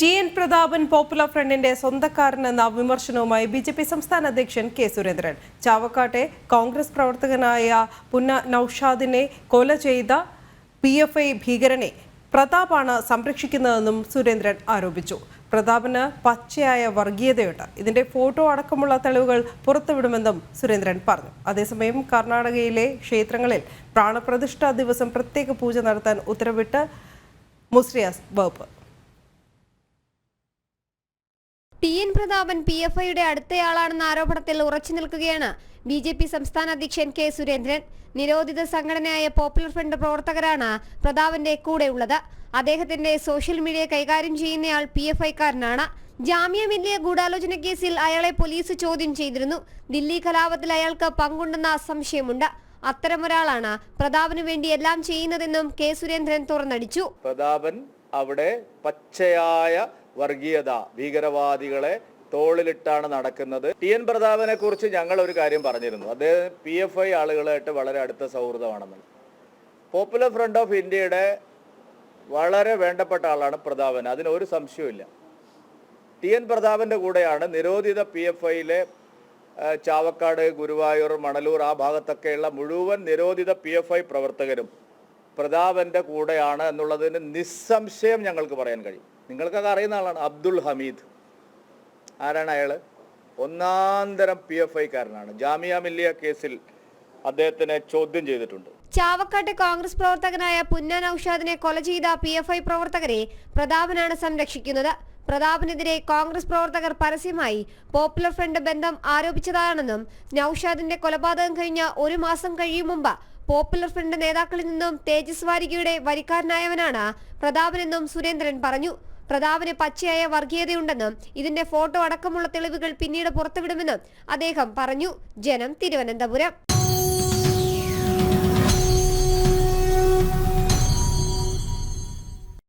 TN. Prathapan popular ഫ്രണ്ടിന്റെ സ്വന്തക്കാരനെന്ന വിമർശനവുമായി BJP. സംസ്ഥാന അധ്യക്ഷൻ കെ. സുരേന്ദ്രൻ. ചാവക്കാട്ടെ കോൺഗ്രസ് പ്രവർത്തകനായ പുന്ന നൌഷാദിനെ കൊല ചെയ്ത PFI ഭീകരനെ പ്രതാപാണ് സംരക്ഷിക്കുന്നതെന്നും സുരേന്ദ്രൻ ആരോപിച്ചു. പ്രതാപന് പച്ചയായ വർഗീയതയുണ്ട്. ഇതിന്റെ ഫോട്ടോ അടക്കമുള്ള തെളിവുകൾ പുറത്തുവിടുമെന്നും സുരേന്ദ്രൻ പറഞ്ഞു. അതേസമയം കർണാടകയിലെ ക്ഷേത്രങ്ങളിൽ പ്രാണപ്രതിഷ്ഠാ ദിവസം പ്രത്യേക പൂജ നടത്താൻ ഉത്തരവിട്ട് മുസ്ലിയാസ് വകുപ്പ്. ടി.എൻ. പ്രതാപൻ PFIയുടെ അടുത്തയാളാണെന്ന ആരോപണത്തിൽ ഉറച്ചു നിൽക്കുകയാണ് ബി.ജെ.പി. സംസ്ഥാന അധ്യക്ഷൻ കെ. സുരേന്ദ്രൻ. നിരോധിത സംഘടനയായ പോപ്പുലർ ഫ്രണ്ട് പ്രവർത്തകരാണ് പ്രതാപന്റെ കൂടെയുള്ളത്. അദ്ദേഹത്തിന്റെ സോഷ്യൽ മീഡിയ കൈകാര്യം ചെയ്യുന്നയാൾ PFIക്കാരനാണ്. ജാമിയ മില്ലിയ ഗൂഢാലോചന കേസിൽ അയാളെ പോലീസ് ചോദ്യം ചെയ്തിരുന്നു. ദില്ലി കലാപത്തിൽ അയാൾക്ക് പങ്കുണ്ടെന്ന സംശയമുണ്ട്. അത്തരമൊരാളാണ് പ്രതാപന് വേണ്ടി എല്ലാം ചെയ്യുന്നതെന്നും കെ. സുരേന്ദ്രൻ തുറന്നടിച്ചു. പ്രതാപൻ അവിടെ പച്ചയായ വർഗീയത, ഭീകരവാദികളെ തോളിലിട്ടാണ് നടക്കുന്നത്. ടി.എൻ. പ്രതാപനെ കുറിച്ച് ഞങ്ങൾ ഒരു കാര്യം പറഞ്ഞിരുന്നു. അദ്ദേഹം PFI ആളുകളായിട്ട് വളരെ അടുത്ത സൗഹൃദമാണെന്ന്. പോപ്പുലർ ഫ്രണ്ട് ഓഫ് ഇന്ത്യയുടെ വളരെ വേണ്ടപ്പെട്ട ആളാണ് പ്രതാപൻ, അതിനൊരു സംശയവുമില്ല. ടി.എൻ. പ്രതാപന്റെ കൂടെയാണ് നിരോധിത PFIയിലെ ചാവക്കാട്, ഗുരുവായൂർ, മണലൂർ ആ ഭാഗത്തൊക്കെയുള്ള മുഴുവൻ നിരോധിത PFI പ്രവർത്തകരും പ്രതാപന്റെ കൂടെയാണ് എന്നുള്ളതിന് നിസ്സംശയം ഞങ്ങൾക്ക് പറയാൻ കഴിയും. നിങ്ങൾക്കൊക്കെ അറിയുന്ന ആളാണ് അബ്ദുൾ ഹമീദ്. ആരാണ് അയാൾ? ഒന്നാന്തരം PFIക്കാരനാണ്. ജാമിയ മില്ലിയ കേസിൽ അദ്ദേഹത്തിനെ ചോദ്യം ചെയ്തിട്ടുണ്ട്. ചാവക്കാട്ടെ കോൺഗ്രസ് പ്രവർത്തകനായ പുന്ന നൌഷാദിനെ കൊല ചെയ്ത PFI പ്രവർത്തകരെ പ്രതാപനാണ് സംരക്ഷിക്കുന്നത്. പ്രതാപനെതിരെ കോൺഗ്രസ് പ്രവർത്തകർ പരസ്യമായി പോപ്പുലർ ഫ്രണ്ട് ബന്ധം ആരോപിച്ചതാണെന്നും നൌഷാദിന്റെ കൊലപാതകം കഴിഞ്ഞ 1 മാസം കഴിയും മുമ്പ് പോപ്പുലർ ഫ്രണ്ട് നേതാക്കളിൽ നിന്നും തേജസ് വാരികയുടെ വരിക്കാരനായവനാണ് പ്രതാപനെന്നും സുരേന്ദ്രൻ പറഞ്ഞു. പ്രതാപന് പച്ചയായ വർഗീയതയുണ്ടെന്നും ഇതിന്റെ ഫോട്ടോ അടക്കമുള്ള തെളിവുകൾ പിന്നീട് പുറത്തുവിടുമെന്നും അദ്ദേഹം പറഞ്ഞു. ജനം, തിരുവനന്തപുരം.